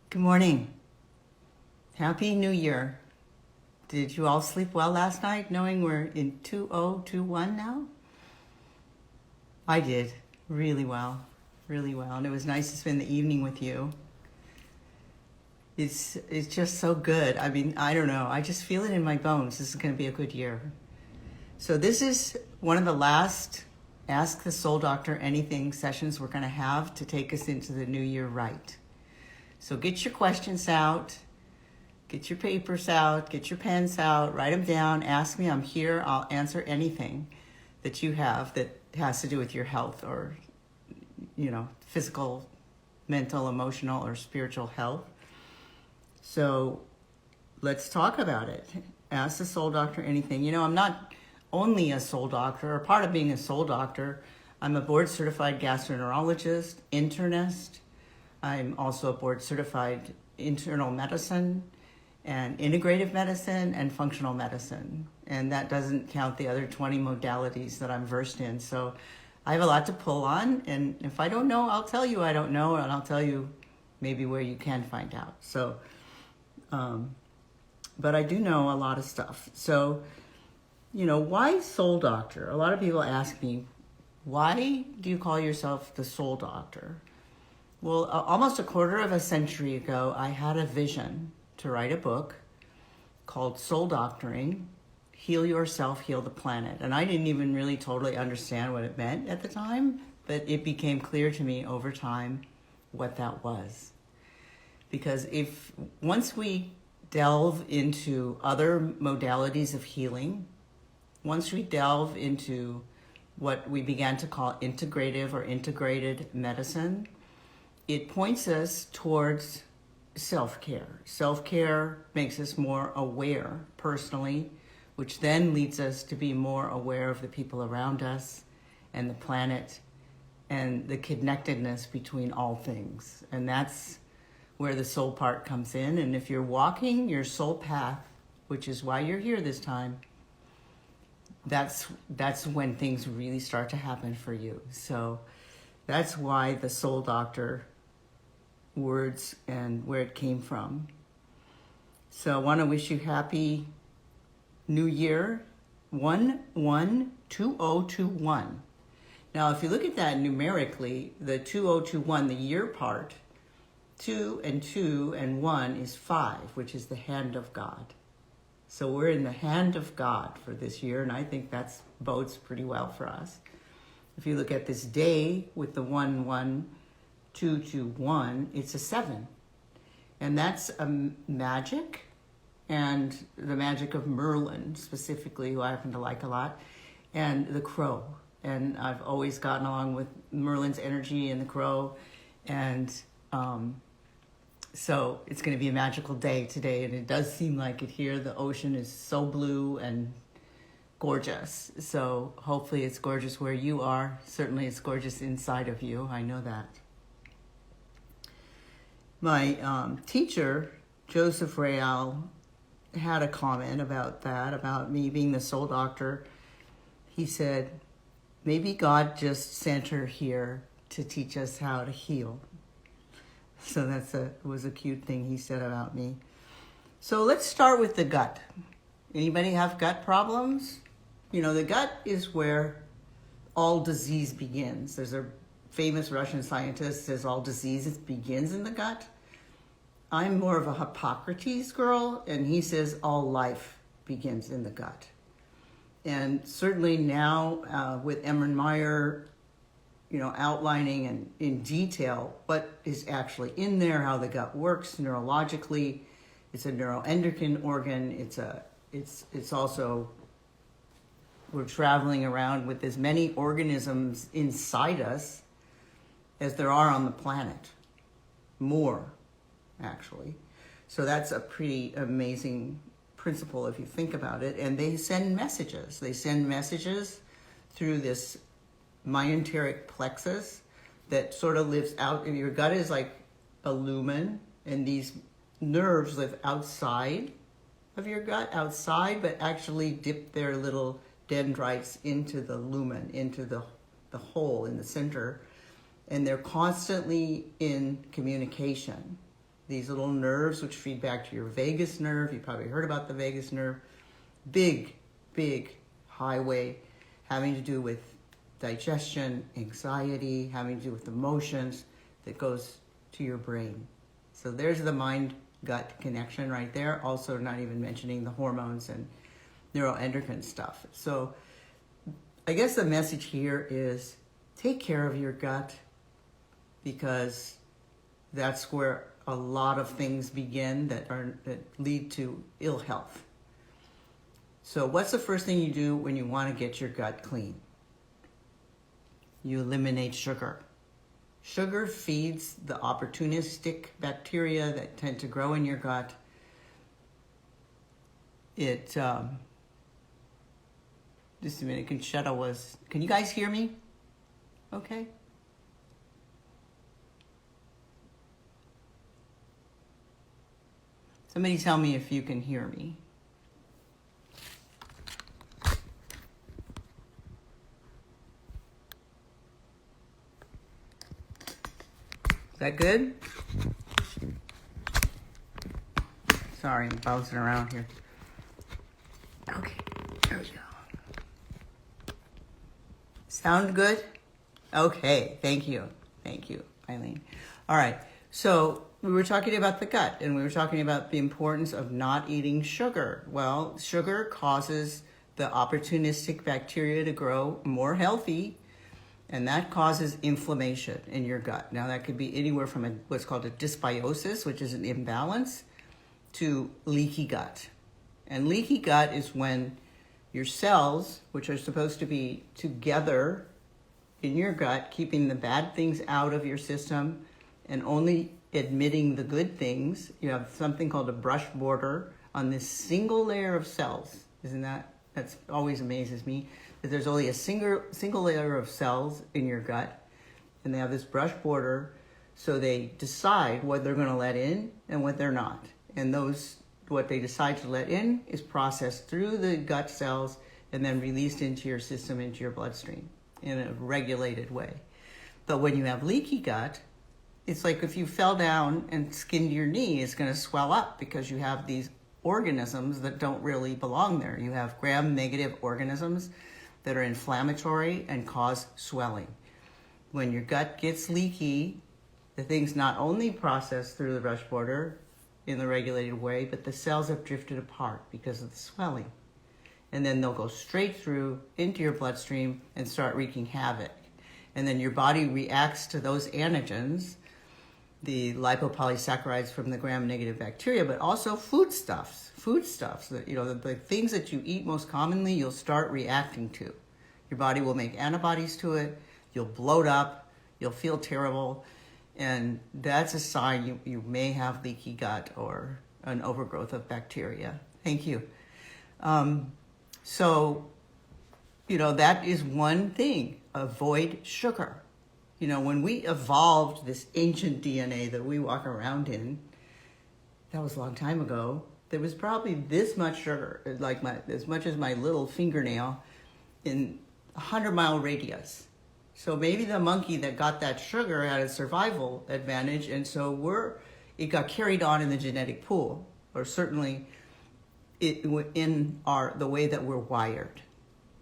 Good morning. Happy New Year. Did you all sleep well last night, knowing we're in 2021 now? I did really well, really well. And it was nice to spend the evening with you. It's just so good. I mean, I don't know. I just feel it in my bones. This is going to be a good year. So this is one of the last Ask the Soul Doctor Anything sessions we're going to have to take us into the new year right. So get your questions out, get your papers out, get your pens out, write them down, ask me. I'm here. I'll answer anything that you have that has to do with your health or, physical, mental, emotional, or spiritual health. So let's talk about it. Ask the Soul Doctor anything. I'm not only a soul doctor, or part of being a soul doctor. I'm a board certified gastroenterologist, internist. I'm also a board certified internal medicine and integrative medicine and functional medicine. And that doesn't count the other 20 modalities that I'm versed in. So I have a lot to pull on. And if I don't know, I'll tell you I don't know. And I'll tell you maybe where you can find out. So, but I do know a lot of stuff. So, why soul doctor? A lot of people ask me, why do you call yourself the soul doctor? Well, almost a quarter of a century ago, I had a vision to write a book called Soul Doctoring, Heal Yourself, Heal the Planet. And I didn't even really totally understand what it meant at the time, but it became clear to me over time what that was. Because once we delve into other modalities of healing, once we delve into what we began to call integrative or integrated medicine, it points us towards self-care. Self-care makes us more aware personally, which then leads us to be more aware of the people around us and the planet and the connectedness between all things. And that's where the soul part comes in. And if you're walking your soul path, which is why you're here this time, that's when things really start to happen for you. So that's why the soul doctor words and where it came from. So I want to wish you happy New Year 112021. Now, if you look at that numerically, the 2021, the year part, 2 and 2 and 1 is 5, which is the hand of God. So we're in the hand of God for this year, and I think that bodes pretty well for us. If you look at this day with the 11221, it's a 7. And that's a magic, and the magic of Merlin specifically, who I happen to like a lot, and the crow. And I've always gotten along with Merlin's energy and the crow. And so it's going to be a magical day today, and it does seem like it here. The ocean is so blue and gorgeous. So hopefully it's gorgeous where you are. Certainly it's gorgeous inside of you. I know that. My teacher, Joseph Real, had a comment about that, about me being the soul doctor. He said, maybe God just sent her here to teach us how to heal. So was a cute thing he said about me. So let's start with the gut. Anybody have gut problems? The gut is where all disease begins. There's a famous Russian scientist says all disease begins in the gut. I'm more of a Hippocrates girl, and he says all life begins in the gut. And certainly now with Emmer Meyer, outlining and in detail what is actually in there, how the gut works neurologically. It's a neuroendocrine organ. It's also, we're traveling around with as many organisms inside us as there are on the planet. More, actually. So that's a pretty amazing principle if you think about it. And they send messages. They send messages through this myenteric plexus that sort of lives out. Your gut is like a lumen, and these nerves live outside of your gut, but actually dip their little dendrites into the lumen, into the hole in the center, and they're constantly in communication. these little nerves which feed back to your vagus nerve. You probably heard about the vagus nerve. Big, big highway having to do with digestion, anxiety, having to do with emotions that goes to your brain. So there's the mind-gut connection right there. Also not even mentioning the hormones and neuroendocrine stuff. So I guess the message here is take care of your gut, because that's where a lot of things begin that lead to ill health. So what's the first thing you do when you want to get your gut clean? You eliminate sugar. Sugar feeds the opportunistic bacteria that tend to grow in your gut. Just a minute, can you guys hear me? Okay. Somebody tell me if you can hear me. Is that good? Sorry, I'm bouncing around here. Okay, there we go. Sound good? Okay, thank you. Thank you, Eileen. All right, so we were talking about the gut, and we were talking about the importance of not eating sugar. Well, sugar causes the opportunistic bacteria to grow more healthy, and that causes inflammation in your gut. Now, that could be anywhere from what's called a dysbiosis, which is an imbalance, to leaky gut. And leaky gut is when your cells, which are supposed to be together in your gut, keeping the bad things out of your system and only admitting the good things, you have something called a brush border on this single layer of cells. That's always amazes me, that there's only a single layer of cells in your gut, and they have this brush border, so they decide what they're going to let in and what they're not. And what they decide to let in is processed through the gut cells and then released into your system, into your bloodstream in a regulated way. But when you have leaky gut, it's like if you fell down and skinned your knee, it's going to swell up because you have these organisms that don't really belong there. You have gram-negative organisms that are inflammatory and cause swelling. When your gut gets leaky, the things not only process through the brush border in the regulated way, but the cells have drifted apart because of the swelling. And then they'll go straight through into your bloodstream and start wreaking havoc. And then your body reacts to those antigens, the lipopolysaccharides from the gram-negative bacteria, but also foodstuffs that, the things that you eat most commonly, you'll start reacting to. Your body will make antibodies to it, you'll bloat up, you'll feel terrible, and that's a sign you may have leaky gut or an overgrowth of bacteria. Thank you. That is one thing. Avoid sugar. When we evolved this ancient DNA that we walk around in, that was a long time ago, there was probably this much sugar, as much as my little fingernail, in a 100-mile radius. So maybe the monkey that got that sugar had a survival advantage, and so it got carried on in the genetic pool, or certainly in the way that we're wired.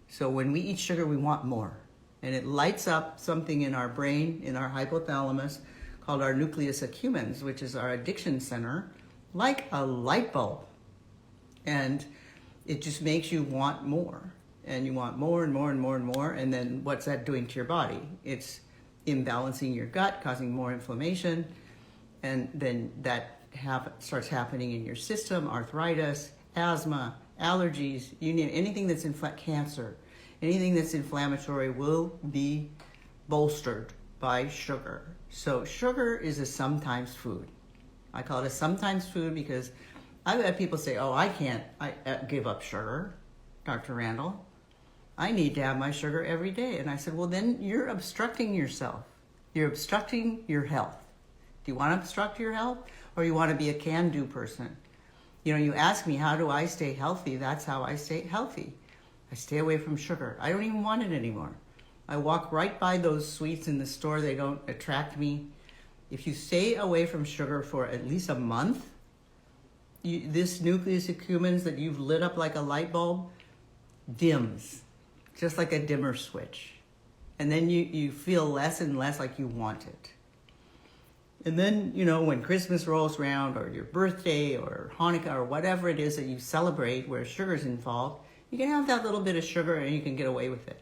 So when we eat sugar, we want more. And it lights up something in our brain, in our hypothalamus, called our nucleus accumbens, which is our addiction center, like a light bulb. And it just makes you want more. And you want more and more and more and more. And then what's that doing to your body? It's imbalancing your gut, causing more inflammation. And then that starts happening in your system: arthritis, asthma, allergies, anything that's cancer. Anything that's inflammatory will be bolstered by sugar. So sugar is a sometimes food. I call it a sometimes food because I've had people say, I can't give up sugar, Dr. Randall. I need to have my sugar every day. And I said, well, then you're obstructing yourself. You're obstructing your health. Do you want to obstruct your health, or you want to be a can-do person? You ask me, how do I stay healthy? That's how I stay healthy. I stay away from sugar. I don't even want it anymore. I walk right by those sweets in the store. They don't attract me. if you stay away from sugar for at least a month, this nucleus accumbens that you've lit up like a light bulb dims, just like a dimmer switch. And then you feel less and less like you want it. And then, when Christmas rolls around, or your birthday or Hanukkah or whatever it is that you celebrate where sugar's involved, you can have that little bit of sugar and you can get away with it.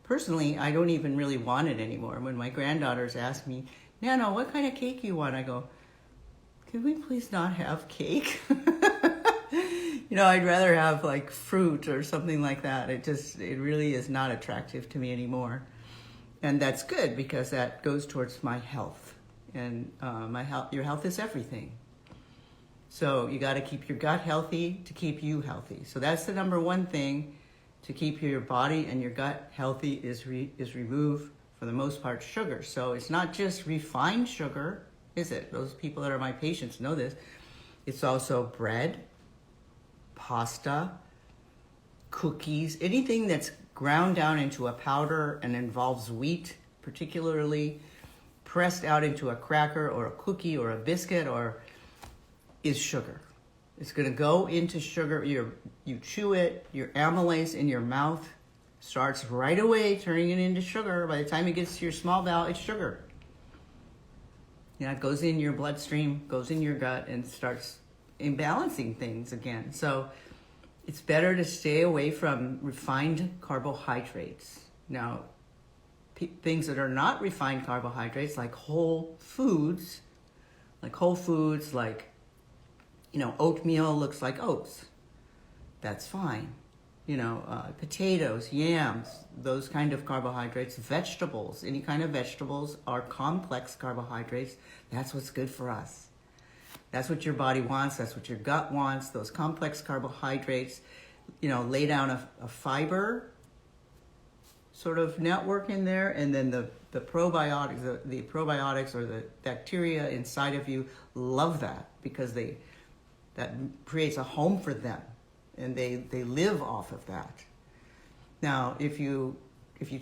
Personally, I don't even really want it anymore. When my granddaughters ask me, Nano, what kind of cake you want? I go, can we please not have cake? I'd rather have like fruit or something like that. It really is not attractive to me anymore. And that's good because that goes towards my health. And your health is everything. So you got to keep your gut healthy to keep you healthy. So that's the number one thing to keep your body and your gut healthy is remove, for the most part, sugar. So it's not just refined sugar, is it? Those people that are my patients know this. It's also bread, pasta, cookies, anything that's ground down into a powder and involves wheat, particularly pressed out into a cracker or a cookie or a biscuit, or is sugar. It's going to go into sugar. You chew it, your amylase in your mouth starts right away turning it into sugar. By the time it gets to your small bowel, it's sugar. It goes in your bloodstream, goes in your gut, and starts imbalancing things again. So it's better to stay away from refined carbohydrates. Now, things that are not refined carbohydrates, like whole foods, oatmeal looks like oats. That's fine. Potatoes, yams, those kind of carbohydrates, vegetables, any kind of vegetables are complex carbohydrates. That's what's good for us. That's what your body wants. That's what your gut wants. Those complex carbohydrates, lay down a fiber sort of network in there, and then the probiotics, the probiotics or the bacteria inside of you love that because that creates a home for them, and they live off of that. Now, if you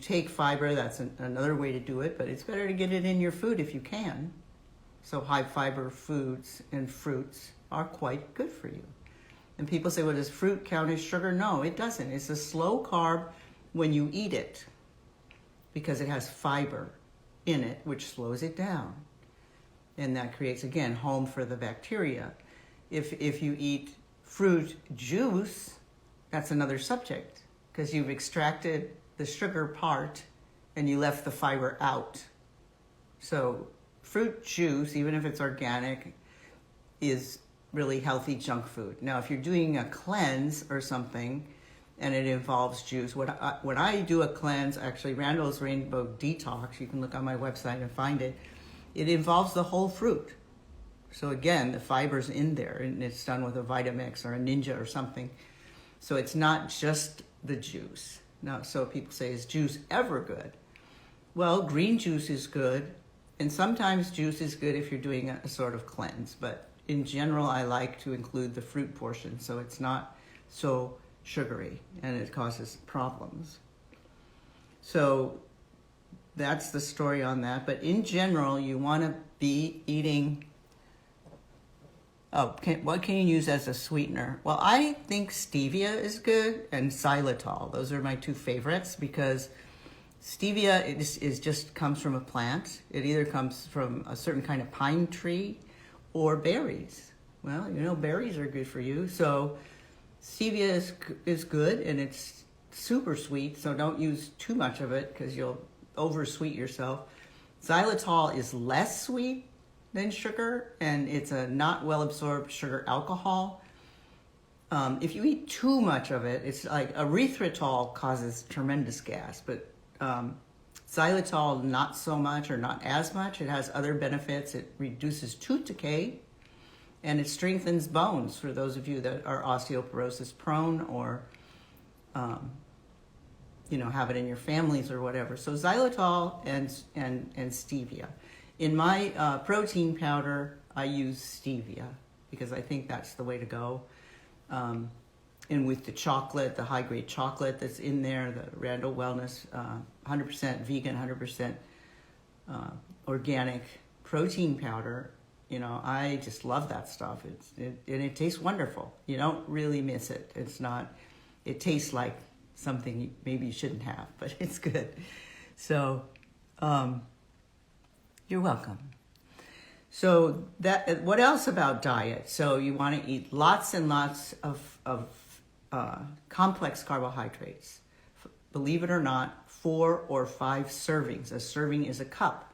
take fiber, that's another way to do it, but it's better to get it in your food if you can. So high fiber foods and fruits are quite good for you. And people say, well, does fruit count as sugar? No, it doesn't. It's a slow carb when you eat it because it has fiber in it, which slows it down. And that creates, again, home for the bacteria. If you eat fruit juice, that's another subject because you've extracted the sugar part and you left the fiber out. So fruit juice, even if it's organic, is really healthy junk food. Now, if you're doing a cleanse or something and it involves juice, when I do a cleanse, actually Randall's Rainbow Detox, you can look on my website and find it, it involves the whole fruit. So again, the fiber's in there, and it's done with a Vitamix or a Ninja or something. So it's not just the juice. Now, so people say, is juice ever good? Well, green juice is good, and sometimes juice is good if you're doing a sort of cleanse. But in general, I like to include the fruit portion, so it's not so sugary, and it causes problems. So that's the story on that. But in general, you want to be eating... what can you use as a sweetener? Well, I think stevia is good and xylitol. Those are my two favorites because stevia is just comes from a plant. It either comes from a certain kind of pine tree or berries. Well, berries are good for you. So stevia is good and it's super sweet. So don't use too much of it because you'll oversweet yourself. Xylitol is less sweet than sugar, and it's a not well-absorbed sugar alcohol. If you eat too much of it, it's like erythritol causes tremendous gas, but xylitol not so much or not as much. It has other benefits. It reduces tooth decay, and it strengthens bones for those of you that are osteoporosis prone or have it in your families or whatever. So xylitol and stevia. In my protein powder, I use stevia because I think that's the way to go. And with the chocolate, the high-grade chocolate that's in there, the Randall Wellness, 100% vegan, 100% organic protein powder, I just love that stuff. And it tastes wonderful. You don't really miss it. It tastes like something maybe you shouldn't have, but it's good. So, you're welcome. So what else about diet? So you want to eat lots and lots of complex carbohydrates. Believe it or not, 4 or 5 servings. A serving is a cup.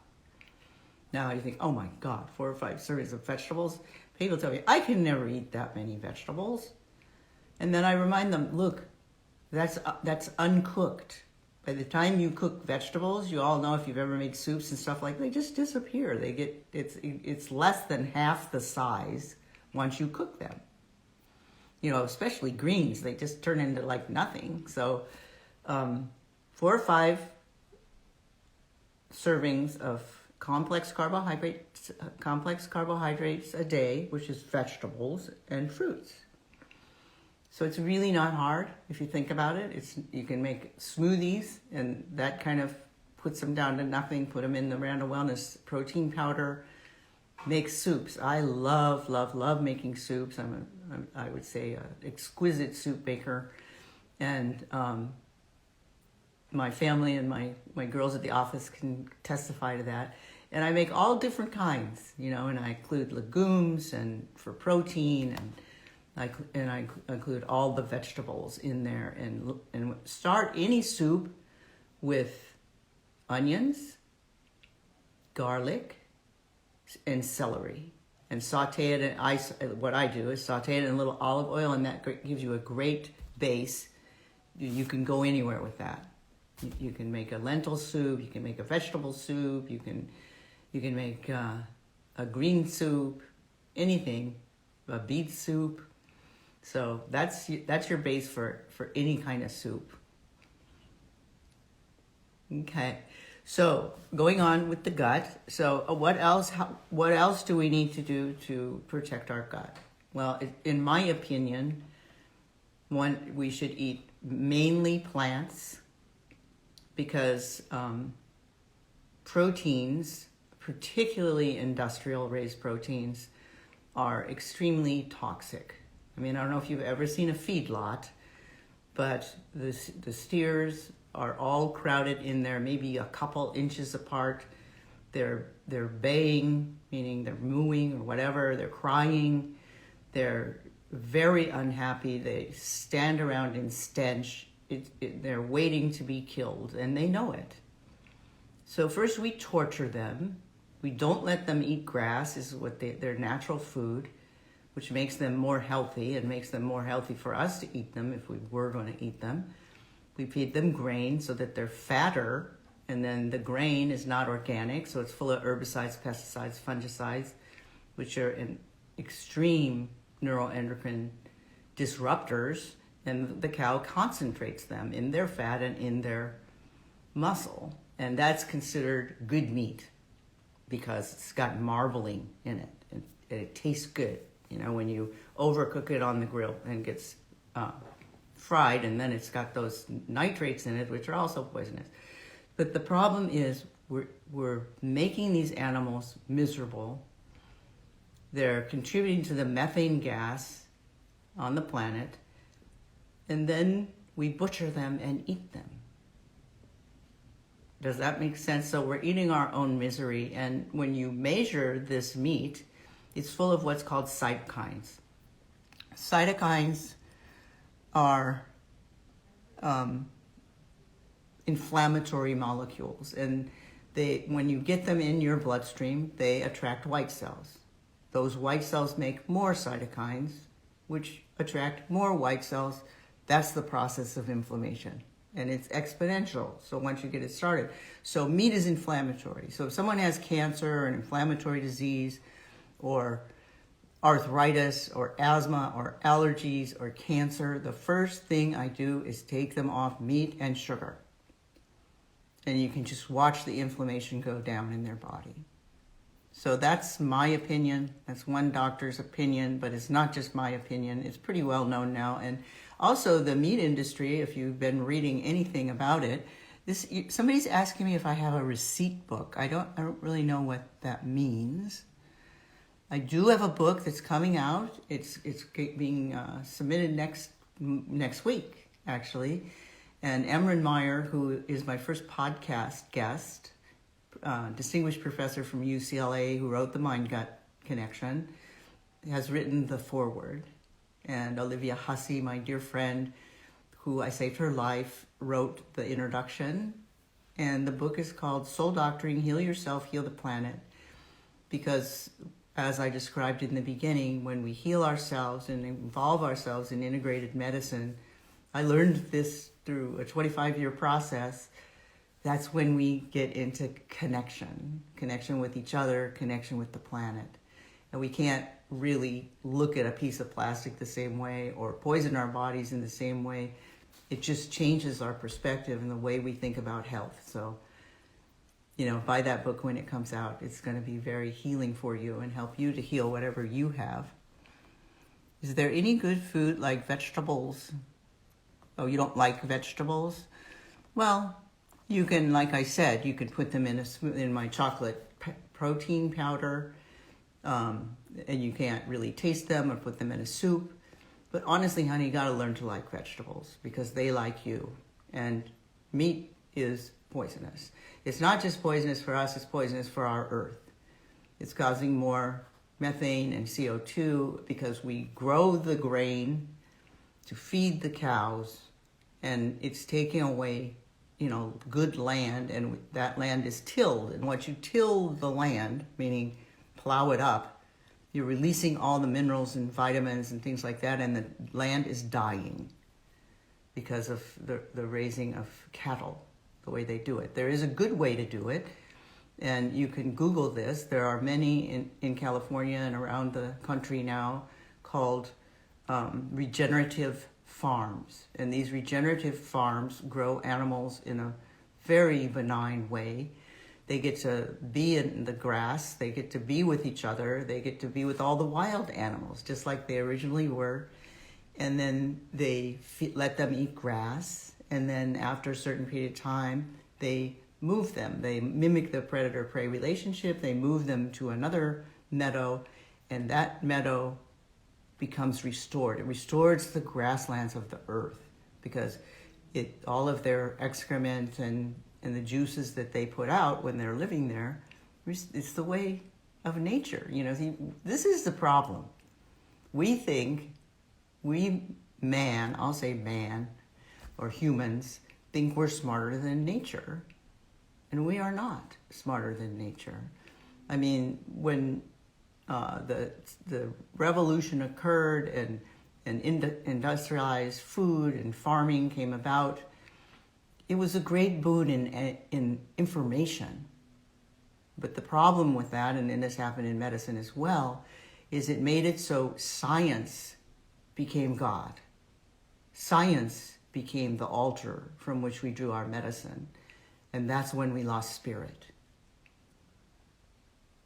Now you think, oh my God, 4 or 5 servings of vegetables? People tell me, I can never eat that many vegetables. And then I remind them, look, that's uncooked. By the time you cook vegetables, you all know if you've ever made soups and stuff like that, they just disappear. It's less than half the size once you cook them. Especially greens, they just turn into like nothing. So 4 or 5 servings of complex carbohydrates a day, which is vegetables and fruits. So it's really not hard if you think about it. You can make smoothies, and that kind of puts them down to nothing. Put them in the Randall Wellness protein powder. Make soups. I love making soups. I would say an exquisite soup maker, and my family and my girls at the office can testify to that. And I make all different kinds, and I include legumes and for protein, and I include all the vegetables in there, and start any soup with onions, garlic, and celery, and saute it. What I do is saute it in a little olive oil, and that gives you a great base. You can go anywhere with that. You can make a lentil soup. You can make a vegetable soup. You can make a green soup, anything, a beet soup. So that's your base for any kind of soup. Okay, so going on with the gut. So what else do we need to do to protect our gut? Well, in my opinion, we should eat mainly plants, because proteins, particularly industrial raised proteins, are extremely toxic. I mean, I don't know if you've ever seen a feedlot, but the steers are all crowded in there, maybe a couple inches apart. They're baying, meaning they're mooing or whatever. They're crying. They're very unhappy. They stand around in stench. They're waiting to be killed, and they know it. So first we torture them. We don't let them eat grass, is what their natural food, which makes them more healthy and makes them more healthy for us to eat them if we were going to eat them. We feed them grain so that they're fatter, and then the grain is not organic, so it's full of herbicides, pesticides, fungicides, which are an extreme neuroendocrine disruptors, and the cow concentrates them in their fat and in their muscle. And that's considered good meat because it's got marbling in it, and it tastes good. When you overcook it on the grill and gets fried, and then it's got those nitrates in it, which are also poisonous. But the problem is we're making these animals miserable. They're contributing to the methane gas on the planet, and then we butcher them and eat them. Does that make sense? So we're eating our own misery, and when you measure this meat, it's full of what's called cytokines. Cytokines are inflammatory molecules, and when you get them in your bloodstream, they attract white cells. Those white cells make more cytokines, which attract more white cells. That's the process of inflammation, and it's exponential. So once you get it started, so meat is inflammatory. So if someone has cancer or an inflammatory disease, or arthritis or asthma or allergies or cancer, the first thing I do is take them off meat and sugar. And you can just watch the inflammation go down in their body. So that's my opinion. That's one doctor's opinion, but it's not just my opinion. It's pretty well known now. And also the meat industry, if you've been reading anything about it, Somebody's asking me if I have a receipt book. I don't really know what that means. I do have a book that's coming out. It's being submitted next week, actually. And Emran Meyer, who is my first podcast guest, distinguished professor from UCLA who wrote The Mind-Gut Connection, has written the foreword. And Olivia Hussey, my dear friend, who I saved her life, wrote the introduction. And the book is called Soul Doctoring, Heal Yourself, Heal the Planet. Because as I described in the beginning, when we heal ourselves and involve ourselves in integrated medicine, I learned this through a 25-year process. That's when we get into connection with each other, connection with the planet. And we can't really look at a piece of plastic the same way or poison our bodies in the same way. It just changes our perspective and the way we think about health. So, buy that book when it comes out. It's going to be very healing for you and help you to heal whatever you have. Is there any good food like vegetables? Oh, you don't like vegetables? Well, you can, like I said, you can put them in my chocolate protein powder. And you can't really taste them or put them in a soup. But honestly, honey, you got to learn to like vegetables because they like you. And meat is poisonous. It's not just poisonous for us, it's poisonous for our earth. It's causing more methane and CO2 because we grow the grain to feed the cows, and it's taking away, good land, and that land is tilled. And once you till the land, meaning plow it up, you're releasing all the minerals and vitamins and things like that, and the land is dying because of the raising of cattle, the way they do it. There is a good way to do it, and you can Google this. There are many in California and around the country now called regenerative farms. And these regenerative farms grow animals in a very benign way. They get to be in the grass, they get to be with each other, they get to be with all the wild animals, just like they originally were. And then they let them eat grass, and then after a certain period of time, they move them. They mimic the predator-prey relationship, they move them to another meadow, and that meadow becomes restored. It restores the grasslands of the earth because all of their excrement and the juices that they put out when they're living there, it's the way of nature. This is the problem. We think, I'll say man, or humans, think we're smarter than nature. And we are not smarter than nature. I mean, when the revolution occurred and industrialized food and farming came about, it was a great boon in information. But the problem with that, and this happened in medicine as well, is it made it so science became God. Science became the altar from which we drew our medicine. And that's when we lost spirit.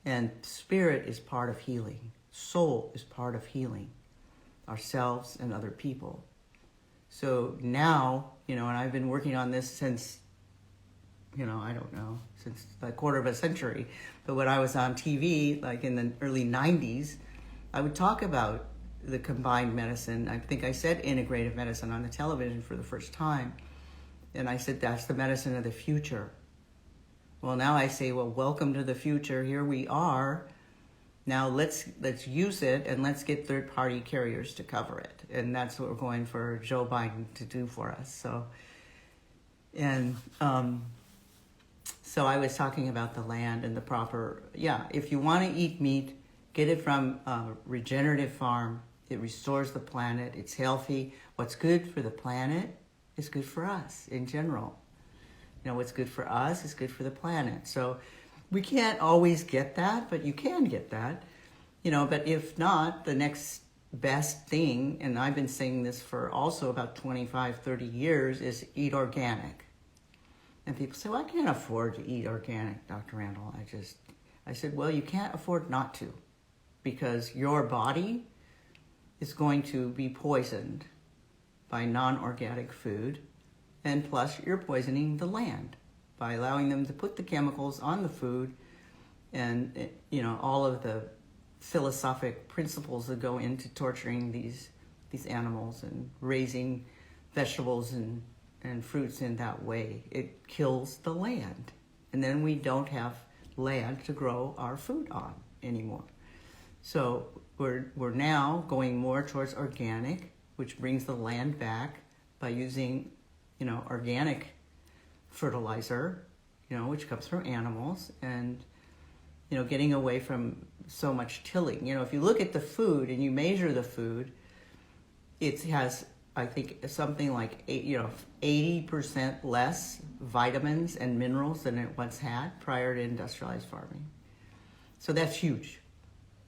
And spirit is part of healing. Soul is part of healing ourselves and other people. So now, and I've been working on this since, since a quarter of a century. But when I was on TV, like in the early 90s, I would talk about the combined medicine. I think I said integrative medicine on the television for the first time. And I said, that's the medicine of the future. Well, now I say, welcome to the future. Here we are. Now let's use it, and let's get third-party carriers to cover it. And that's what we're going for Joe Biden to do for us. So I was talking about the land and the proper, if you want to eat meat, get it from a regenerative farm. It restores the planet. It's healthy. What's good for the planet is good for us in general. What's good for us is good for the planet. So we can't always get that, but you can get that. But if not, the next best thing, and I've been saying this for also about 25, 30 years, is eat organic. And people say, I can't afford to eat organic, Dr. Randall. I said, you can't afford not to, because your body is going to be poisoned by non-organic food, And plus, you're poisoning the land by allowing them to put the chemicals on the food, and all of the philosophic principles that go into torturing these animals and raising vegetables and fruits in that way. It kills the land, and then we don't have land to grow our food on anymore. So we're now going more towards organic, which brings the land back by using organic fertilizer, which comes from animals, and getting away from so much tilling. If you look at the food and you measure the food, it has, I think, something like 80% less vitamins and minerals than it once had prior to industrialized farming. So that's huge.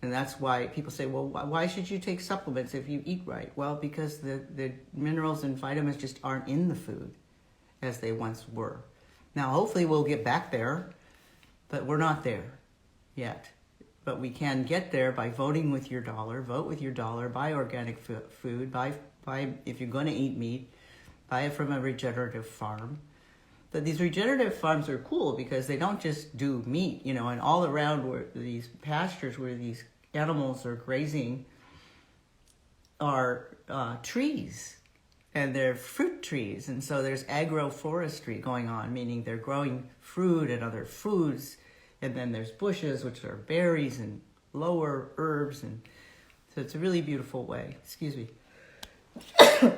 And that's why people say, well, why should you take supplements if you eat right? Well, because the minerals and vitamins just aren't in the food as they once were. Now, hopefully we'll get back there, but we're not there yet. But we can get there by voting with your dollar. Vote with your dollar. Buy organic food. Buy if you're going to eat meat, buy it from a regenerative farm. But these regenerative farms are cool because they don't just do meat, and all around where these pastures where these animals are grazing are trees, and they're fruit trees. And so there's agroforestry going on, meaning they're growing fruit and other foods. And then there's bushes, which are berries and lower herbs. And so it's a really beautiful way. Excuse me. A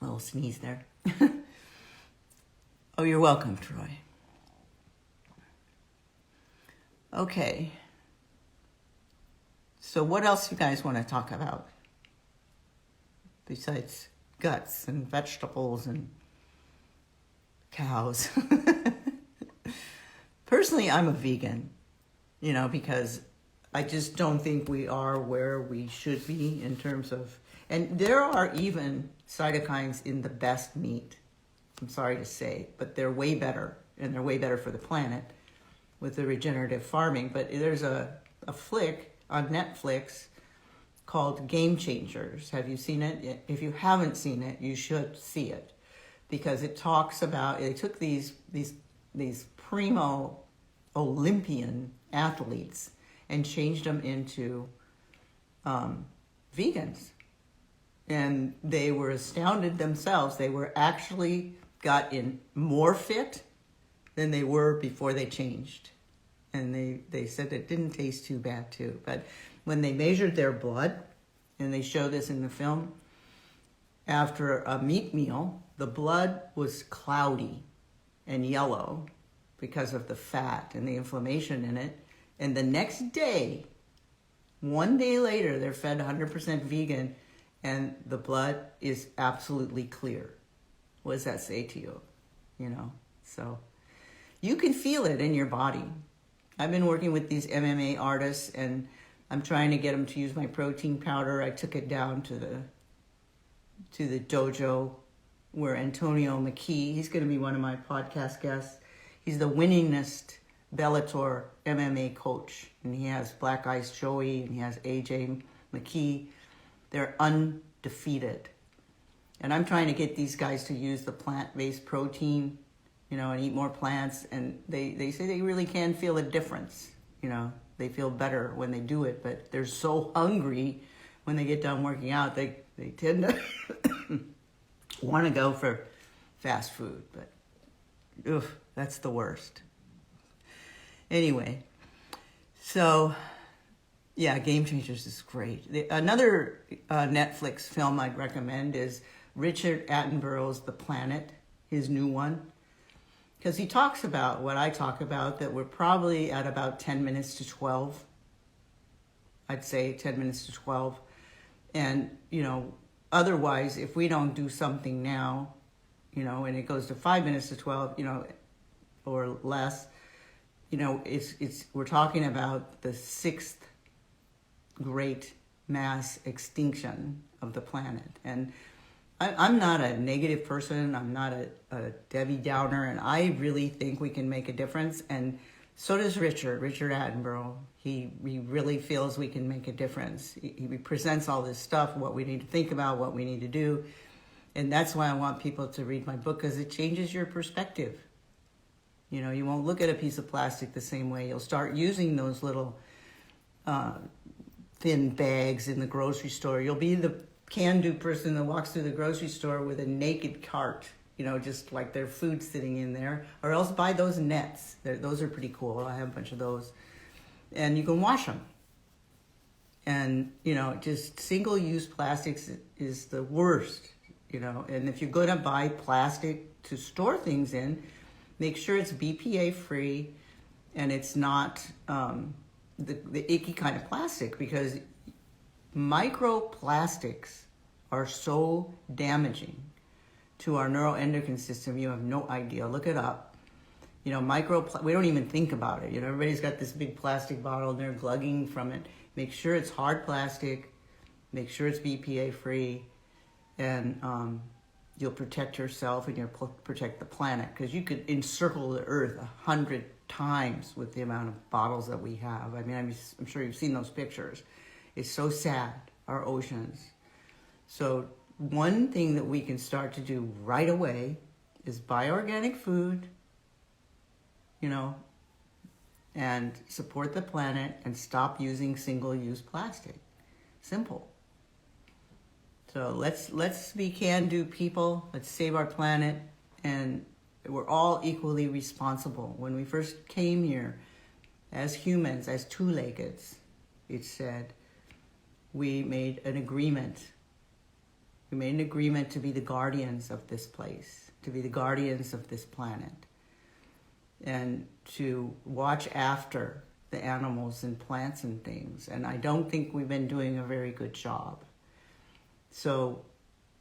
little sneeze there. Oh, you're welcome, Troy. Okay. So what else you guys want to talk about? Besides guts and vegetables and cows. Personally, I'm a vegan, because I just don't think we are where we should be in terms of, and there are even cytokines in the best meat, I'm sorry to say, but they're way better, and they're way better for the planet with the regenerative farming. But there's a flick on Netflix called Game Changers. Have you seen it? If you haven't seen it, you should see it, because it talks about, they took these primo Olympian athletes and changed them into vegans. And they were astounded themselves. They were actually got in more fit than they were before they changed. And they said it didn't taste too bad too. But when they measured their blood, and they show this in the film, after a meat meal, the blood was cloudy and yellow because of the fat and the inflammation in it. And the next day, one day later, they're fed 100% vegan, and the blood is absolutely clear. What does that say to you? So you can feel it in your body. I've been working with these MMA artists, and I'm trying to get them to use my protein powder. I took it down to the dojo where Antonio McKee, he's going to be one of my podcast guests. He's the winningest Bellator MMA coach, and he has Black Ice Joey, and he has AJ McKee. They're undefeated. And I'm trying to get these guys to use the plant-based protein, and eat more plants. And they say they really can feel a difference. They feel better when they do it, but they're so hungry when they get done working out, they tend to want to go for fast food. But that's the worst. Anyway, so yeah, Game Changers is great. Another Netflix film I'd recommend is Richard Attenborough's The Planet, his new one. Because he talks about what I talk about, that we're probably at about 10 minutes to 12. I'd say 10 minutes to 12. And, otherwise, if we don't do something now, and it goes to 5 minutes to 12, or less, we're talking about the sixth great mass extinction of the planet. And I'm not a negative person. I'm not a Debbie Downer, and I really think we can make a difference. And so does Richard Attenborough. He really feels we can make a difference. He presents all this stuff, what we need to think about, what we need to do. And that's why I want people to read my book, because it changes your perspective. You know, you won't look at a piece of plastic the same way. You'll start using those little thin bags in the grocery store. You'll be the can-do person that walks through the grocery store with a naked cart, you know, just like their food sitting in there. Or else buy those nets. Those are pretty cool. I have a bunch of those. And you can wash them. And, you know, just single-use plastics is the worst, you know. And if you're going to buy plastic to store things in, make sure it's BPA free and it's not the icky kind of plastic, because microplastics are so damaging to our neuroendocrine system. You have no idea. Look it up. You know, we don't even think about it. You know, everybody's got this big plastic bottle and they're glugging from it. Make sure it's hard plastic. Make sure it's BPA free. And you'll protect yourself and you'll protect the planet, because you could encircle the earth 100 times with the amount of bottles that we have. I mean, I'm sure you've seen those pictures. It's so sad, our oceans. So one thing that we can start to do right away is buy organic food, you know, and support the planet and stop using single-use plastic. Simple. So let's be can-do people. Let's save our planet, and we're all equally responsible. When we first came here as humans, as two-leggeds, it said, we made an agreement. We made an agreement to be the guardians of this place, to be the guardians of this planet, and to watch after the animals and plants and things. And I don't think we've been doing a very good job. So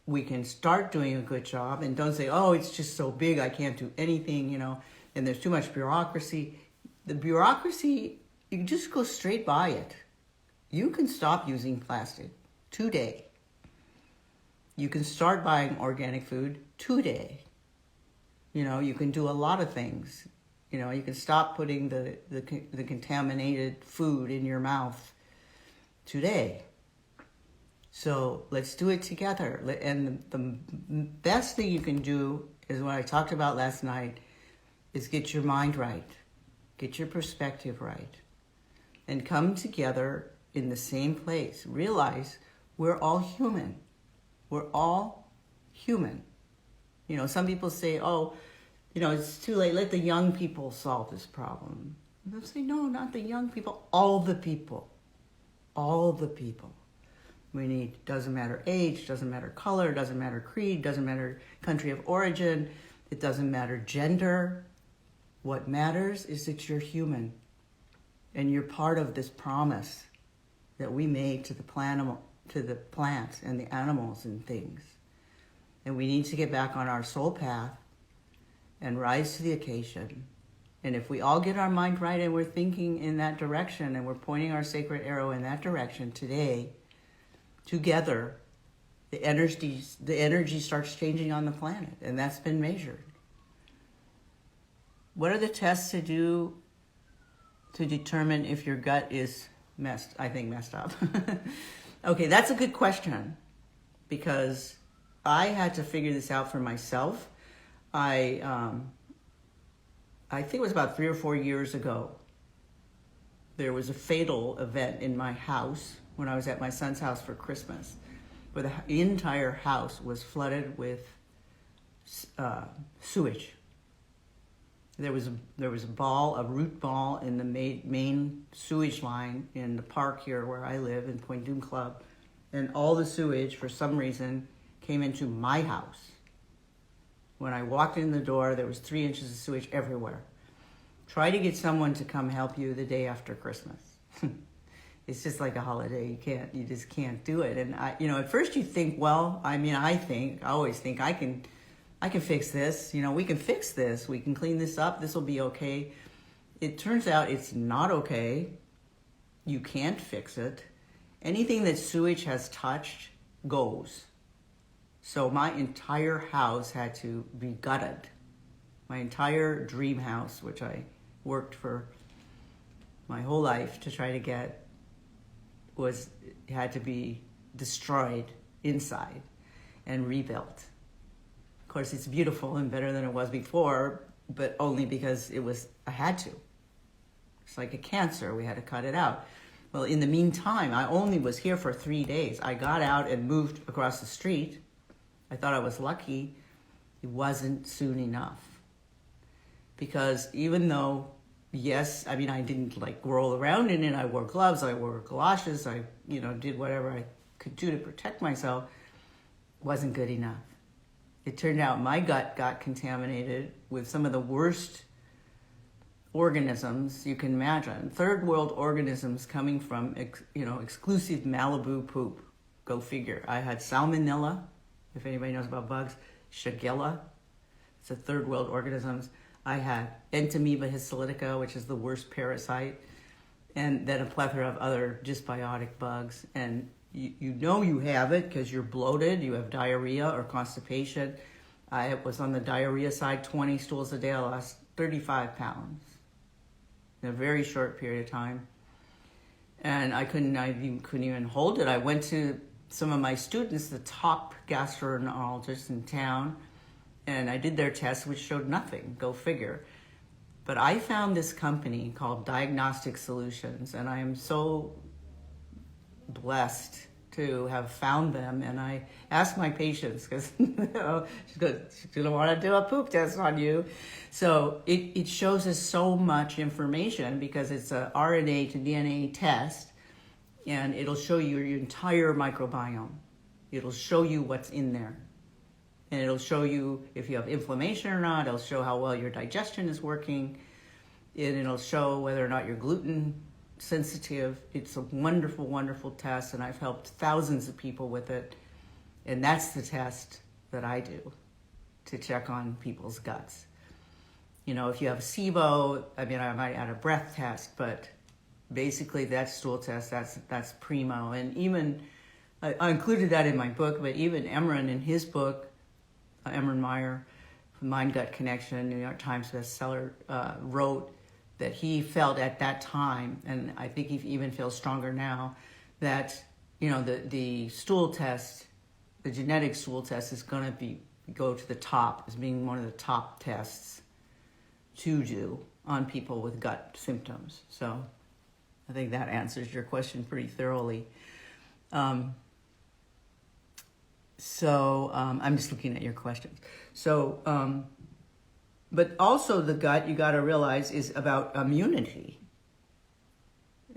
we can start doing a good job, and don't say, oh, it's just so big, I can't do anything, you know, and there's too much bureaucracy. The bureaucracy, you can just go straight by it. You can stop using plastic today. You can start buying organic food today. You know, you can do a lot of things. You know, you can stop putting the contaminated food in your mouth today. So let's do it together. And the best thing you can do is what I talked about last night, is get your mind right, get your perspective right, and come together in the same place. Realize we're all human. We're all human. You know, some people say, oh, you know, it's too late. Let the young people solve this problem. And they'll say, no, not the young people. All the people. All the people. We need, doesn't matter age, doesn't matter color, doesn't matter creed, doesn't matter country of origin, it doesn't matter gender. What matters is that you're human and you're part of this promise that we made to the plants and the animals and things. And we need to get back on our soul path and rise to the occasion. And if we all get our mind right and we're thinking in that direction and we're pointing our sacred arrow in that direction today, together, the energy starts changing on the planet, and that's been measured. What are the tests to do to determine if your gut is messed up? Okay, that's a good question, because I had to figure this out for myself. I think it was about 3 or 4 years ago. There was a fatal event in my house when I was at my son's house for Christmas, where the entire house was flooded with sewage. There was a root ball in the main sewage line in the park here where I live in Point Doom Club, and all the sewage, for some reason, came into my house. When I walked in the door, there was 3 inches of sewage everywhere. Try to get someone to come help you the day after Christmas. It's just like a holiday. You just can't do it. And at first you think, well, I always think I can fix this. You know, we can fix this. We can clean this up. This will be okay. It turns out it's not okay. You can't fix it. Anything that sewage has touched goes. So my entire house had to be gutted. My entire dream house, which I worked for my whole life to try to get, had to be destroyed inside and rebuilt. course, it's beautiful and better than it was before, but only because I had to. It's like a cancer, we had to cut it out. Well, in the meantime, I only was here for 3 days. I got out and moved across the street. I thought I was lucky. It wasn't soon enough. Because even though, yes, I mean, I didn't like roll around in it. I wore gloves, I wore galoshes, I, did whatever I could do to protect myself. It wasn't good enough. It turned out my gut got contaminated with some of the worst organisms you can imagine. Third world organisms coming from, exclusive Malibu poop. Go figure. I had salmonella, if anybody knows about bugs, Shigella. It's a third world organisms. I had Entamoeba histolytica, which is the worst parasite, and then a plethora of other dysbiotic bugs. And you have it because you're bloated, you have diarrhea or constipation. I was on the diarrhea side, 20 stools a day. I lost 35 pounds in a very short period of time. And I couldn't even hold it. I went to some of my students, the top gastroenterologists in town, and I did their tests, which showed nothing. Go figure. But I found this company called Diagnostic Solutions, and I am so blessed to have found them. And I asked my patients, because she don't want to do a poop test on you. So it shows us so much information because it's a RNA to DNA test, and it'll show you your entire microbiome. It'll show you what's in there. And it'll show you if you have inflammation or not. It'll show how well your digestion is working. And it'll show whether or not you're gluten sensitive. It's a wonderful, wonderful test, and I've helped thousands of people with it. And that's the test that I do to check on people's guts. If you have a SIBO, I might add a breath test, but basically that stool test, that's primo. And even, I included that in my book, but even Emran in his book, Emran Meyer, Mind Gut Connection, New York Times bestseller, wrote that he felt at that time, and I think he even feels stronger now, that the stool test, the genetic stool test, is going to go to the top as being one of the top tests to do on people with gut symptoms. So I think that answers your question pretty thoroughly. I'm just looking at your questions. But also the gut, you got to realize, is about immunity.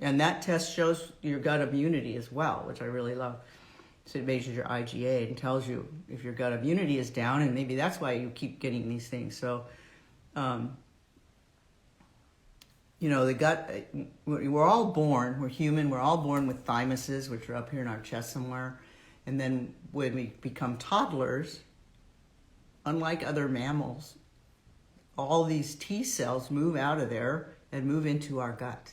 And that test shows your gut immunity as well, which I really love. So it measures your IgA and tells you if your gut immunity is down, and maybe that's why you keep getting these things. So, the gut, we're all born, we're human, we're all born with thymuses, which are up here in our chest somewhere. And then when we become toddlers, unlike other mammals, all these T cells move out of there and move into our gut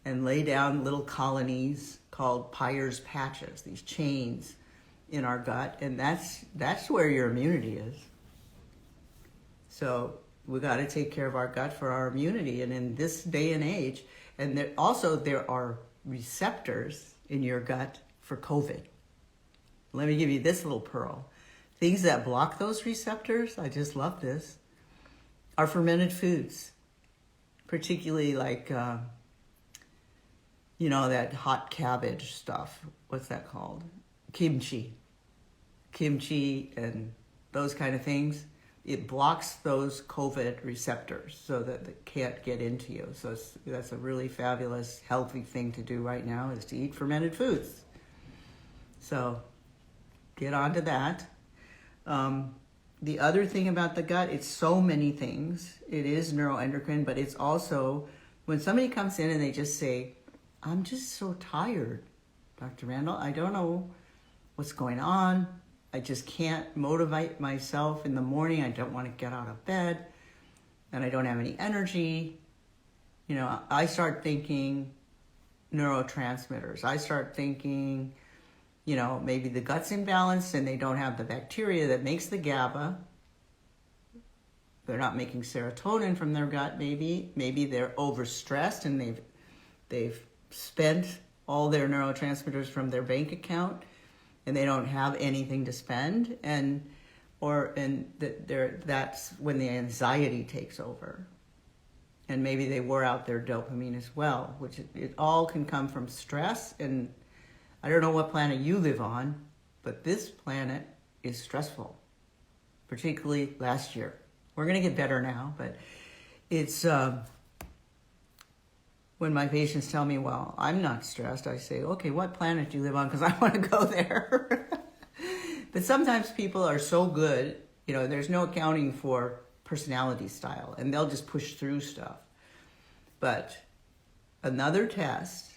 and lay down little colonies called Peyer's patches, these chains in our gut. And that's where your immunity is. So we got to take care of our gut for our immunity. And in this day and age, and there are receptors in your gut for COVID. Let me give you this little pearl. Things that block those receptors, I just love this, are fermented foods, particularly like, that hot cabbage stuff. What's that called? Kimchi and those kind of things. It blocks those COVID receptors so that they can't get into you. So that's a really fabulous, healthy thing to do right now, is to eat fermented foods. So get onto that. The other thing about the gut, it's so many things. It is neuroendocrine, but it's also, when somebody comes in and they just say, I'm just so tired, Dr. Randall, I don't know what's going on. I just can't motivate myself in the morning. I don't want to get out of bed, and I don't have any energy. I start thinking neurotransmitters. I start thinking, maybe the gut's imbalanced and they don't have the bacteria that makes the GABA. They're not making serotonin from their gut, maybe. Maybe they're overstressed and they've spent all their neurotransmitters from their bank account and they don't have anything to spend. And that's when the anxiety takes over. And maybe they wore out their dopamine as well, which it all can come from stress. And I don't know what planet you live on, but this planet is stressful, particularly last year. We're going to get better now, but it's when my patients tell me, well, I'm not stressed, I say, okay, what planet do you live on? Because I want to go there. But sometimes people are so good, there's no accounting for personality style, and they'll just push through stuff. But another test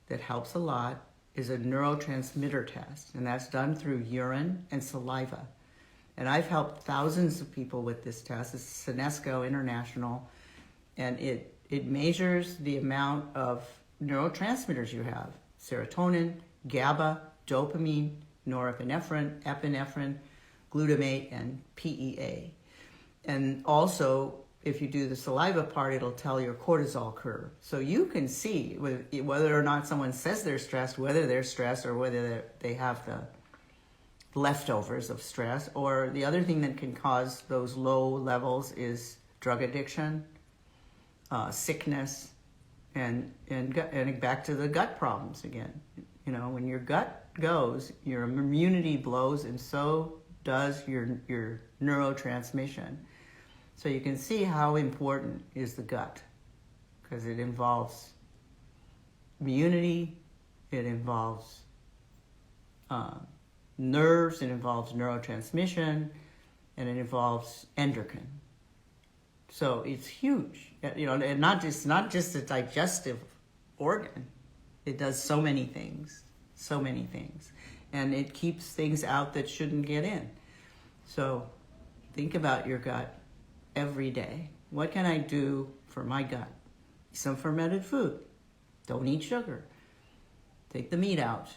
that helps a lot is a neurotransmitter test, and that's done through urine and saliva. And I've helped thousands of people with this test. It's Senesco International, and it measures the amount of neurotransmitters you have: serotonin, GABA, dopamine, norepinephrine, epinephrine, glutamate, and PEA. And also, if you do the saliva part, it'll tell your cortisol curve. So you can see whether or not someone says they're stressed, whether they're stressed or whether they have the leftovers of stress. Or the other thing that can cause those low levels is drug addiction, sickness, and back to the gut problems again. When your gut goes, your immunity blows, and so does your neurotransmission. So you can see how important is the gut, because it involves immunity, it involves nerves, it involves neurotransmission, and it involves endocrine. So it's huge, and not just a digestive organ. It does so many things, and it keeps things out that shouldn't get in. So think about your gut every day. What can I do for my gut? Some fermented food. Don't eat sugar. Take the meat out.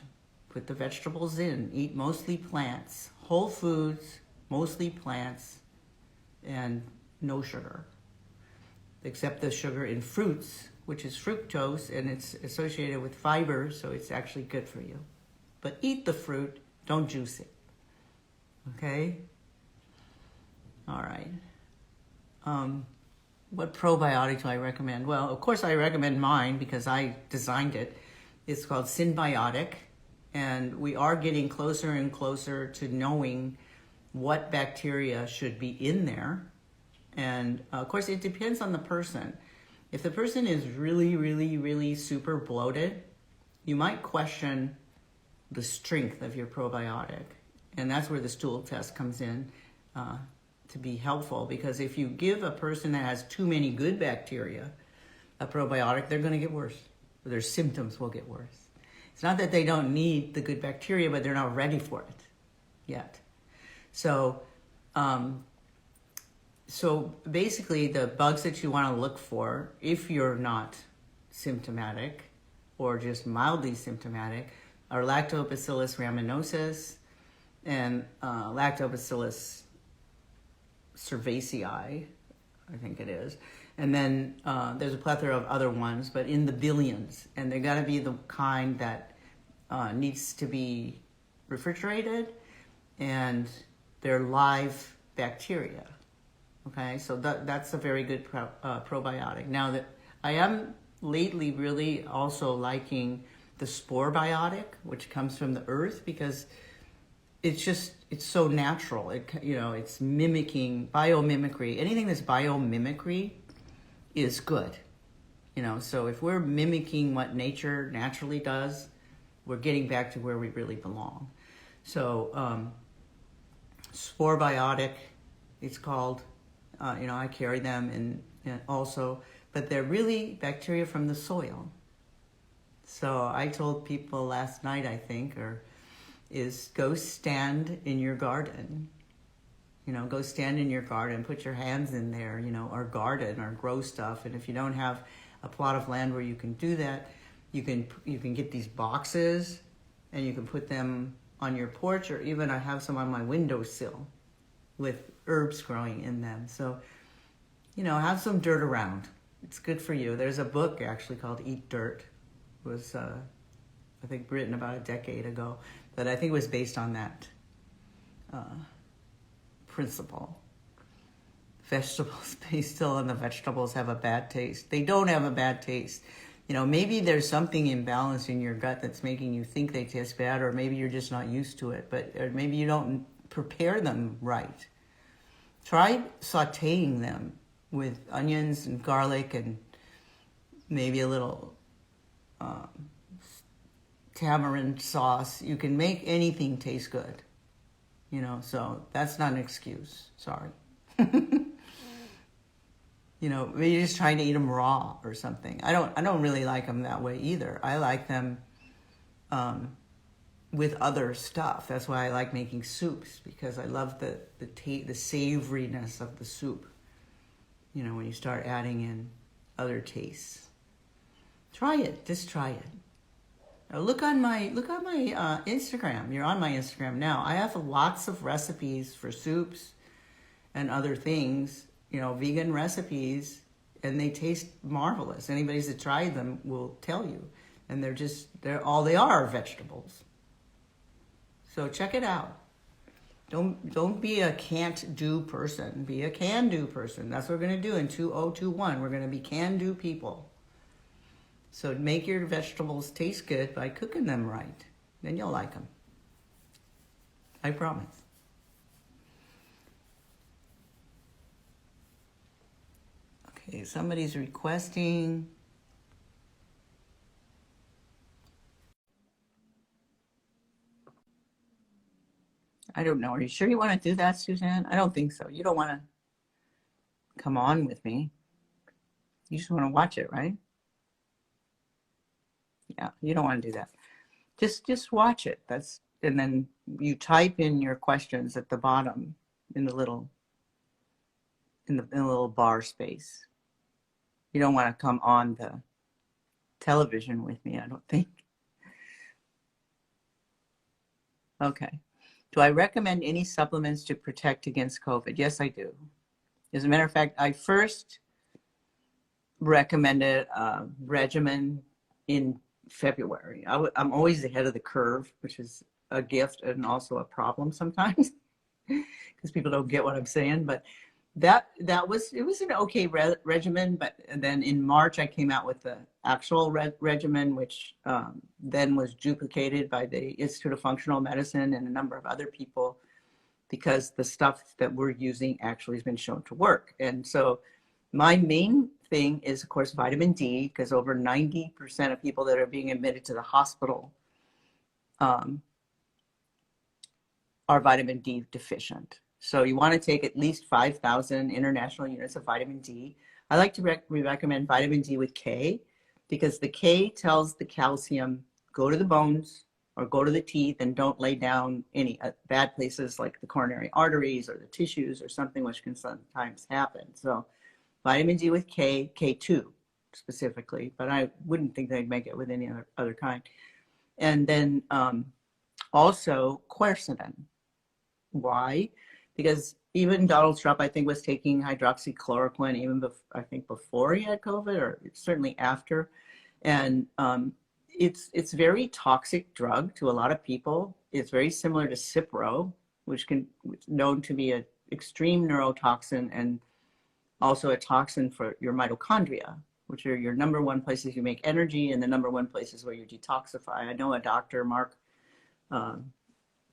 Put the vegetables in. Eat mostly plants. Whole foods, mostly plants, and no sugar. Except the sugar in fruits, which is fructose, and it's associated with fiber, so it's actually good for you. But eat the fruit, don't juice it. Okay? All right. What probiotic do I recommend? Well, of course I recommend mine because I designed it. It's called Synbiotic, and we are getting closer and closer to knowing what bacteria should be in there. And of course it depends on the person. If the person is really, really, really super bloated, you might question the strength of your probiotic. And that's where the stool test comes in to be helpful, because if you give a person that has too many good bacteria a probiotic, they're going to get worse. Their symptoms will get worse. It's not that they don't need the good bacteria, but they're not ready for it yet. So basically the bugs that you want to look for, if you're not symptomatic or just mildly symptomatic, are Lactobacillus rhamnosus and Lactobacillus cerevisiae, I think it is. And then there's a plethora of other ones, but in the billions. And they got to be the kind that needs to be refrigerated, and they're live bacteria. Okay, so that's a very good probiotic. Now that I am lately really also liking the spore biotic, which comes from the earth, because it's so natural. It's mimicking biomimicry. Anything that's biomimicry is good. So if we're mimicking what nature naturally does, we're getting back to where we really belong. So spore biotic, it's called. I carry them and also, but they're really bacteria from the soil. So I told people last night, I think, is go stand in your garden. Go stand in your garden, put your hands in there, or garden or grow stuff. And if you don't have a plot of land where you can do that, you can get these boxes and you can put them on your porch, or even I have some on my windowsill with herbs growing in them. So, have some dirt around. It's good for you. There's a book actually called Eat Dirt. It was, I think, written about a decade ago, but I think it was based on that principle. Vegetables based still on the vegetables have a bad taste. They don't have a bad taste. You know, maybe there's something imbalanced in your gut that's making you think they taste bad, or maybe you're just not used to it, or maybe you don't prepare them right. Try sauteing them with onions and garlic and maybe a little tamarind sauce. You can make anything taste good, you know, so that's not an excuse. Sorry. You know, maybe you're just trying to eat them raw or something. I don't really like them that way either. I like them with other stuff. That's why I like making soups, because I love the savoriness of the soup. You know, when you start adding in other tastes. Try it. Just try it. Look on my Instagram. You're on my Instagram now. I have lots of recipes for soups and other things. You know, vegan recipes, and they taste marvelous. Anybody that's tried them will tell you. And they are vegetables. So check it out. Don't be a can't do person. Be a can do person. That's what we're going to do in 2021. We're going to be can do people. So make your vegetables taste good by cooking them right. Then you'll like them. I promise. Okay, somebody's requesting. I don't know. Are you sure you want to do that, Suzanne? I don't think so. You don't want to come on with me. You just want to watch it, right? Yeah, you don't want to do that. Just watch it. And then you type in your questions at the bottom in the little bar space. You don't want to come on the television with me, I don't think. Okay. Do I recommend any supplements to protect against COVID? Yes, I do. As a matter of fact, I first recommended a regimen in February. I'm always ahead of the curve, which is a gift and also a problem sometimes because people don't get what I'm saying. But it was an okay regimen. But then in March, I came out with the actual regimen, which then was duplicated by the Institute of Functional Medicine and a number of other people, because the stuff that we're using actually has been shown to work. And so my main thing is, of course, vitamin D, because over 90% of people that are being admitted to the hospital are vitamin D deficient. So you want to take at least 5,000 international units of vitamin D. I like to recommend vitamin D with K, because the K tells the calcium, go to the bones or go to the teeth, and don't lay down any bad places like the coronary arteries or the tissues or something, which can sometimes happen. So vitamin D with K, K2 specifically, but I wouldn't think they'd make it with any other kind. And then also quercetin. Why? Because even Donald Trump, I think, was taking hydroxychloroquine even I think before he had COVID, or certainly after. And it's very toxic drug to a lot of people. It's very similar to Cipro, which it's known to be an extreme neurotoxin and also a toxin for your mitochondria, which are your number one places you make energy and the number one places where you detoxify. I know a doctor, Mark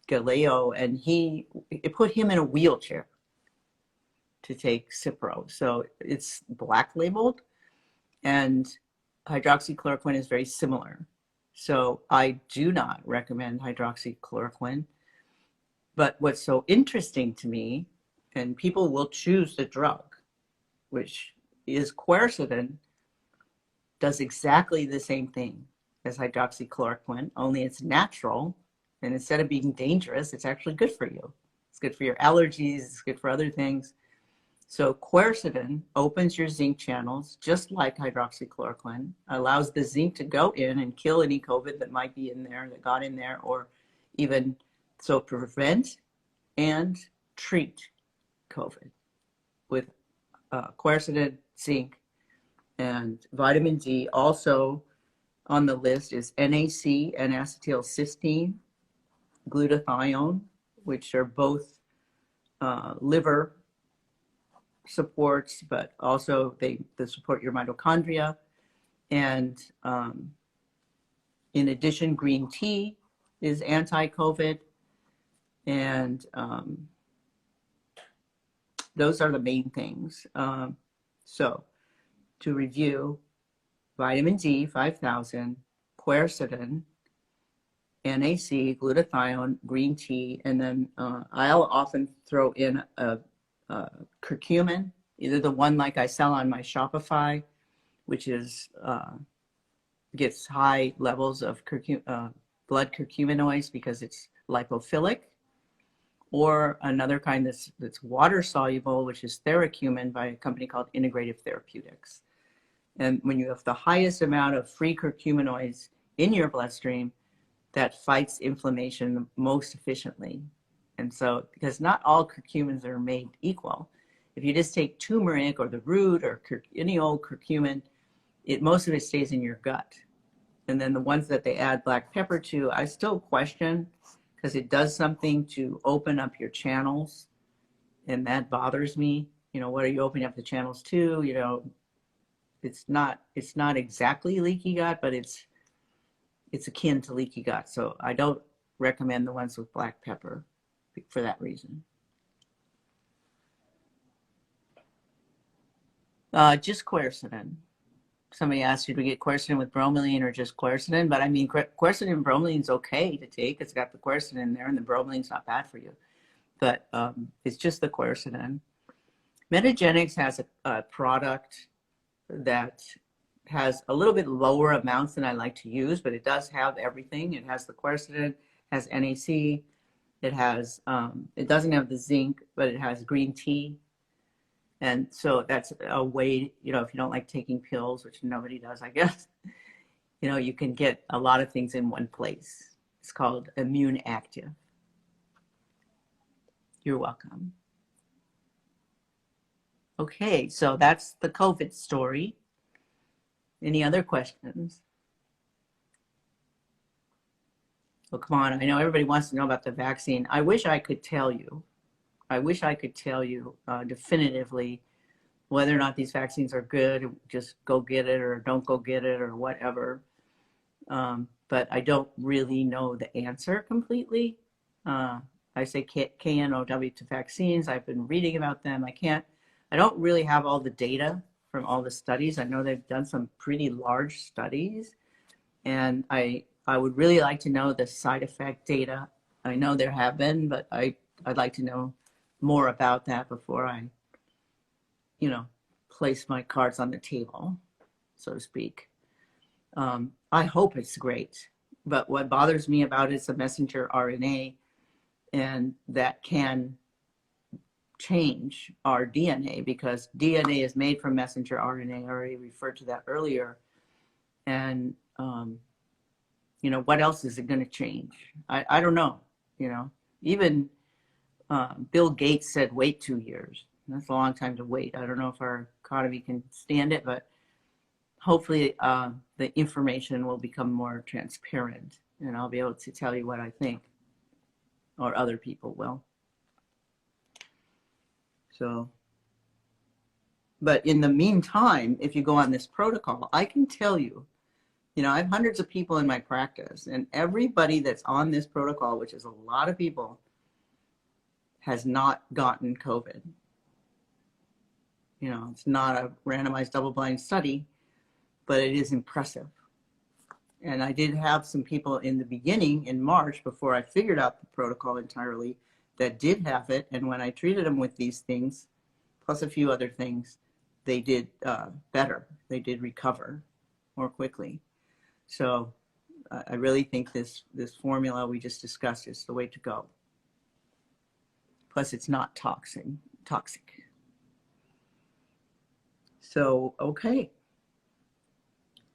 Galeo, and it put him in a wheelchair to take Cipro. So it's black labeled, and hydroxychloroquine is very similar. So I do not recommend hydroxychloroquine. But what's so interesting to me, and people will choose the drug, which is quercetin, does exactly the same thing as hydroxychloroquine, only it's natural. And instead of being dangerous, it's actually good for you. It's good for your allergies. It's good for other things. So quercetin opens your zinc channels, just like hydroxychloroquine, allows the zinc to go in and kill any COVID that might be in there, that got in there, or even so prevent and treat COVID with quercetin, zinc, and vitamin D. Also on the list is NAC, N-acetylcysteine, glutathione, which are both liver supports, but also they support your mitochondria. And in addition, green tea is anti-COVID. And those are the main things. So to review, vitamin D, 5,000, quercetin, NAC, glutathione, green tea, and then I'll often throw in a curcumin, either the one like I sell on my Shopify, which is gets high levels of blood curcuminoids because it's lipophilic, or another kind that's water soluble, which is Theracumin by a company called Integrative Therapeutics. And when you have the highest amount of free curcuminoids in your bloodstream, that fights inflammation most efficiently. And so, because not all curcumins are made equal. If you just take turmeric or the root or any old curcumin, most of it stays in your gut. And then the ones that they add black pepper to, I still question, because it does something to open up your channels, and that bothers me. You know, what are you opening up the channels to? You know, it's not exactly leaky gut, but it's akin to leaky gut. So I don't recommend the ones with black pepper for that reason. Just quercetin. Somebody asked you to get quercetin with bromelain or just quercetin, but I mean, quercetin and bromelain is okay to take. It's got the quercetin in there, and the bromelain's not bad for you. But it's just the quercetin. Metagenics has a product that has a little bit lower amounts than I like to use, but it does have everything. It has the quercetin, has NAC, it has, it doesn't have the zinc, but it has green tea. And so that's a way, you know, if you don't like taking pills, which nobody does, I guess, you know, you can get a lot of things in one place. It's called Immune Active. You're welcome. Okay, so that's the COVID story. Any other questions? Well, come on, I know everybody wants to know about the vaccine. I wish I could tell you. I wish I could tell you definitively whether or not these vaccines are good. Just go get it or don't go get it or whatever. But I don't really know the answer completely. I say KNOW to vaccines. I've been reading about them. I don't really have all the data from all the studies. I know they've done some pretty large studies, and I would really like to know the side effect data. I know there have been, but I'd like to know more about that before I, you know, place my cards on the table, so to speak. I hope it's great, but what bothers me about it is the messenger RNA, and that can change our DNA, because DNA is made from messenger RNA. I already referred to that earlier. And, you know, what else is it going to change? I don't know, you know. Even Bill Gates said wait 2 years. That's a long time to wait. I don't know if our economy can stand it, but hopefully the information will become more transparent, and I'll be able to tell you what I think, or other people will. So, but in the meantime, if you go on this protocol, I can tell you, you know, I have hundreds of people in my practice, and everybody that's on this protocol, which is a lot of people, has not gotten COVID. You know, it's not a randomized double-blind study, but it is impressive. And I did have some people in the beginning, in March, before I figured out the protocol entirely, that did have it. And when I treated them with these things, plus a few other things, they did better. They did recover more quickly. So I really think this formula we just discussed is the way to go. Plus, it's not toxic. So, okay.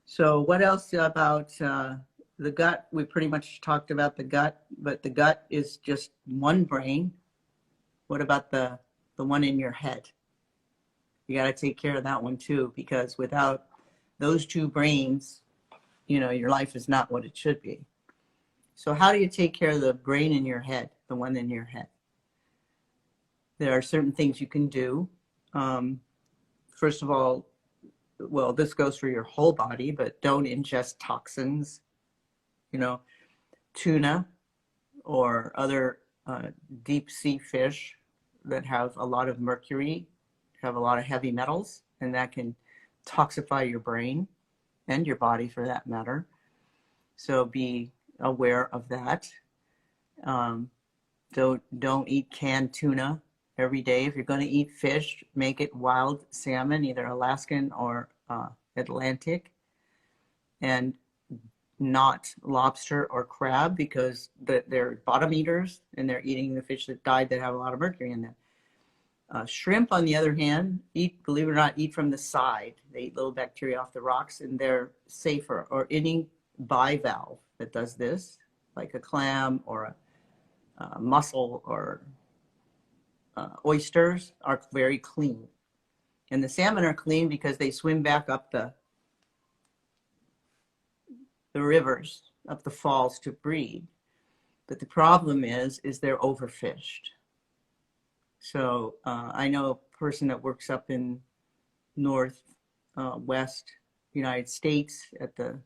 So what else about the gut? We pretty much talked about the gut, but the gut is just one brain. What about the one in your head? You got to take care of that one too, because without those two brains, you know, your life is not what it should be. So how do you take care of the brain in your head, the one in your head? There are certain things you can do. First of all, well, this goes for your whole body, but don't ingest toxins. You know, tuna or other deep sea fish that have a lot of mercury, have a lot of heavy metals, and that can toxify your brain and your body for that matter. So be aware of that. Don't eat canned tuna every day. If you're going to eat fish, make it wild salmon, either Alaskan or Atlantic, and not lobster or crab, because they're bottom eaters and they're eating the fish that died that have a lot of mercury in them. Shrimp, on the other hand, believe it or not, eat from the side. They eat little bacteria off the rocks, and they're safer. Or any bivalve that does this, like a clam or a mussel or oysters, are very clean. And the salmon are clean because they swim back up the rivers, up the falls to breed. But the problem is they're overfished. So I know a person that works up in west United States at the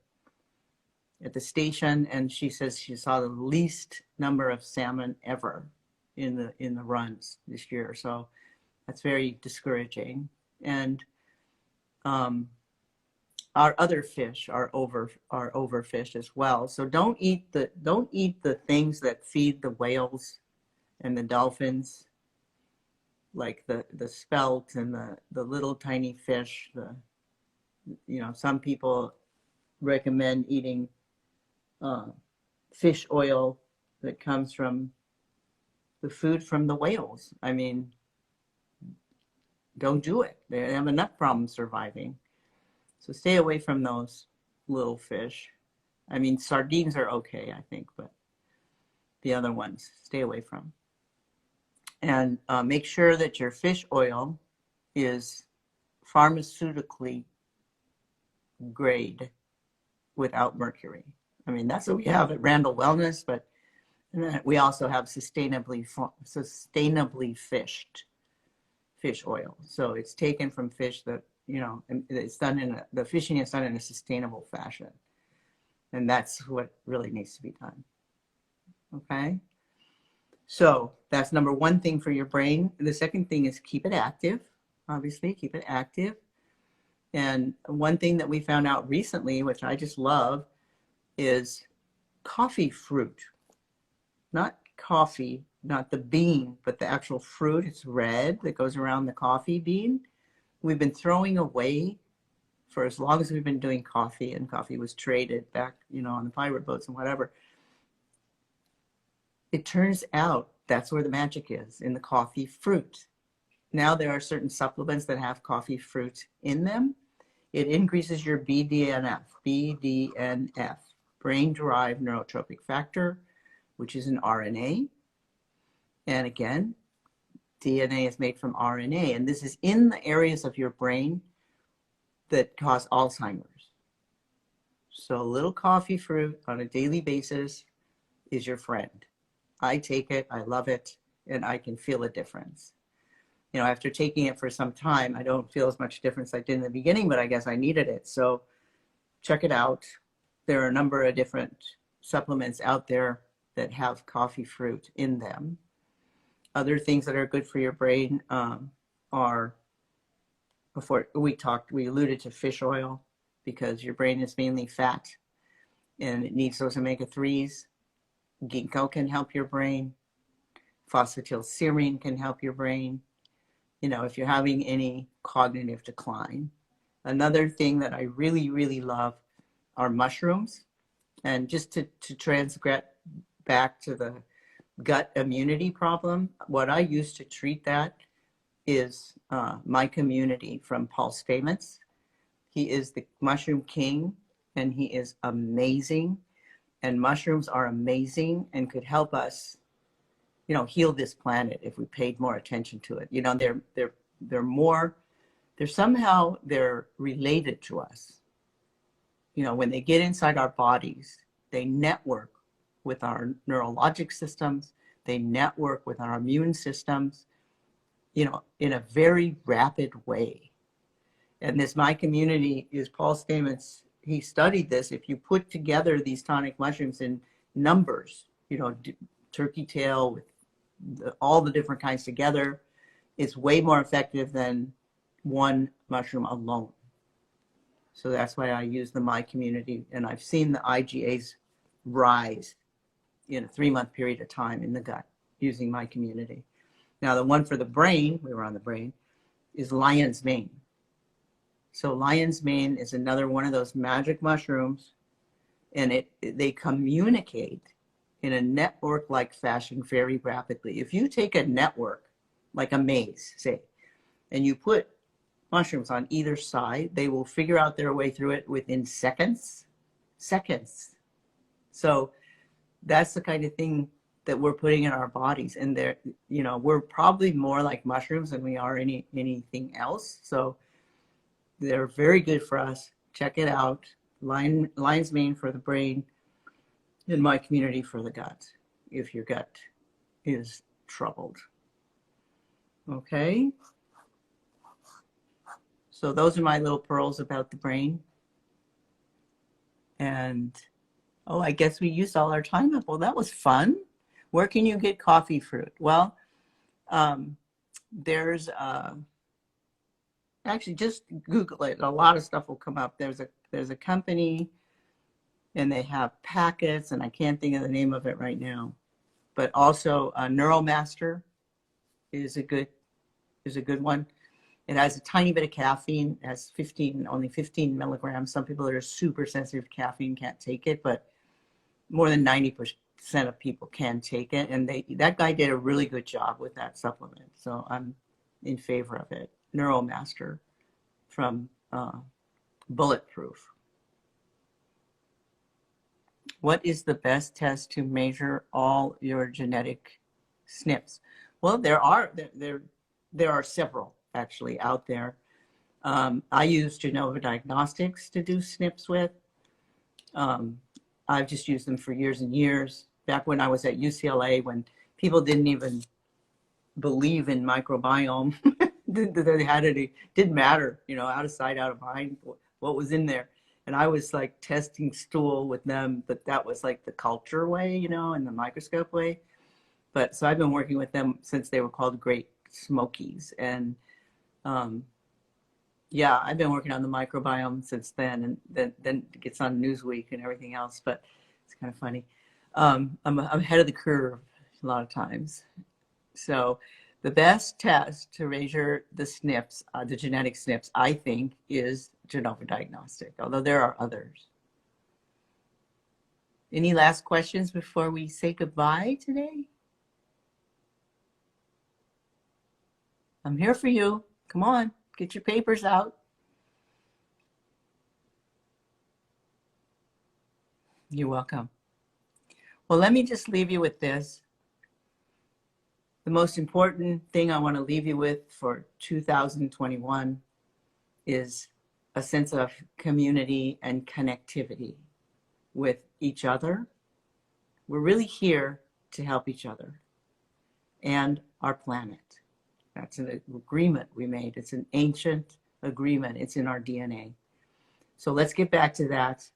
station, and she says she saw the least number of salmon ever in the runs this year. So that's very discouraging. And our other fish are overfished as well. So don't eat the things that feed the whales and the dolphins, like the spelt and the little tiny fish. Some people recommend eating fish oil that comes from the food from the whales. I mean, don't do it. They have enough problems surviving. So stay away from those little fish. I mean, sardines are okay, I think, but the other ones, stay away from. And make sure that your fish oil is pharmaceutically grade without mercury. I mean, that's what we have at Randall Wellness, but we also have sustainably fished fish oil. So it's taken from fish that, it's done the fishing is done in a sustainable fashion. And that's what really needs to be done. Okay? So that's number one thing for your brain. The second thing is keep it active. Obviously, keep it active. And one thing that we found out recently, which I just love, is coffee fruit. Not coffee, not the bean, but the actual fruit. It's red that goes around the coffee bean. We've been throwing away for as long as we've been doing coffee, and coffee was traded back, on the pirate boats and whatever. It turns out that's where the magic is, in the coffee fruit. Now there are certain supplements that have coffee fruit in them. It increases your BDNF, brain-derived neurotrophic factor, which is an RNA. And again, DNA is made from RNA, and this is in the areas of your brain that cause Alzheimer's. So a little coffee fruit on a daily basis is your friend. I take it, I love it, and I can feel a difference. After taking it for some time, I don't feel as much difference as I did in the beginning, but I guess I needed it. So check it out. There are a number of different supplements out there that have coffee fruit in them. Other things that are good for your brain are, before we alluded to fish oil, because your brain is mainly fat and it needs those omega-3s. Ginkgo can help your brain. Phosphatidylserine can help your brain, if you're having any cognitive decline. Another thing that I really, really love are mushrooms. And just to transgress back to the gut immunity problem, what I use to treat that is my community from Paul Stamets. He is the mushroom king, and he is amazing. And mushrooms are amazing and could help us, heal this planet if we paid more attention to it. They're related to us. When they get inside our bodies, they network with our neurologic systems, they network with our immune systems, in a very rapid way. And this My Community is Paul Stamets. He studied this. If you put together these tonic mushrooms in numbers, turkey tail with all the different kinds together, it's way more effective than one mushroom alone. So that's why I use the My Community. And I've seen the IGAs rise in a 3-month period of time in the gut using My Community. Now, the one for the brain, we were on the brain, is lion's mane. So lion's mane is another one of those magic mushrooms, and they communicate in a network-like fashion very rapidly. If you take a network, like a maze, say, and you put mushrooms on either side, they will figure out their way through it within seconds. So that's the kind of thing that we're putting in our bodies, and we're probably more like mushrooms than we are anything else. So they're very good for us. Check it out. Lion's mane for the brain, and My Community for the gut, if your gut is troubled. Okay. So those are my little pearls about the brain. And, I guess we used all our time up. Well, that was fun. Where can you get coffee fruit? Well, there's actually, just Google it. A lot of stuff will come up. There's a company, and they have packets, and I can't think of the name of it right now. But also, Neuromaster is a good one. It has a tiny bit of caffeine. It has only 15 milligrams. Some people that are super sensitive to caffeine can't take it, but more than 90% of people can take it. And that guy did a really good job with that supplement. So I'm in favor of it. Neuromaster from Bulletproof. What is the best test to measure all your genetic Snips? Well, there are several actually out there. I use Genova Diagnostics to do Snips with. I've just used them for years and years. Back when I was at UCLA, when people didn't even believe in microbiome, they had it didn't matter, out of sight, out of mind, what was in there. And I was like testing stool with them, but that was like the culture way, and the microscope way. But so I've been working with them since they were called Great Smokies. And I've been working on the microbiome since then, and then it gets on Newsweek and everything else, but it's kind of funny. I'm ahead of the curve a lot of times. So the best test to measure the Snips, the genetic Snips, I think, is Genova Diagnostic, although there are others. Any last questions before we say goodbye today? I'm here for you. Come on, get your papers out. You're welcome. Well, let me just leave you with this. The most important thing I want to leave you with for 2021 is a sense of community and connectivity with each other. We're really here to help each other and our planet. That's an agreement we made. It's an ancient agreement. It's in our DNA. So let's get back to that,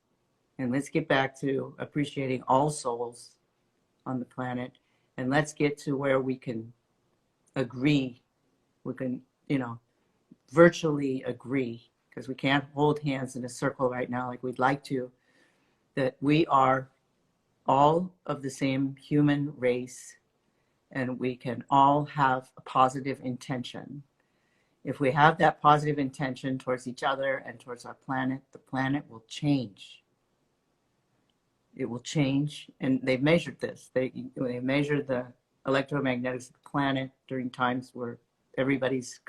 and let's get back to appreciating all souls on the planet, and let's get to where we can agree. We can, virtually agree, because we can't hold hands in a circle right now like we'd like to, that we are all of the same human race, and we can all have a positive intention. If we have that positive intention towards each other and towards our planet, the planet will change. It will change, and they've measured this. They measured the electromagnetics of the planet during times where everybody's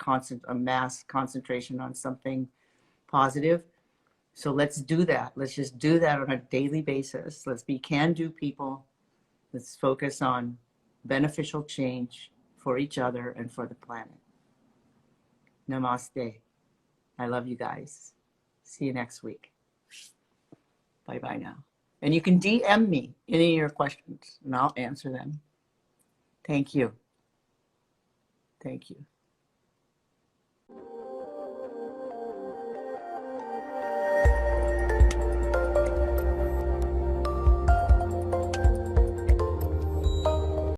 a mass concentration on something positive. So let's do that. Let's just do that on a daily basis. Let's be can-do people. Let's focus on beneficial change for each other and for the planet. Namaste. I love you guys. See you next week. Bye-bye now. And you can DM me any of your questions, and I'll answer them. Thank you. Thank you.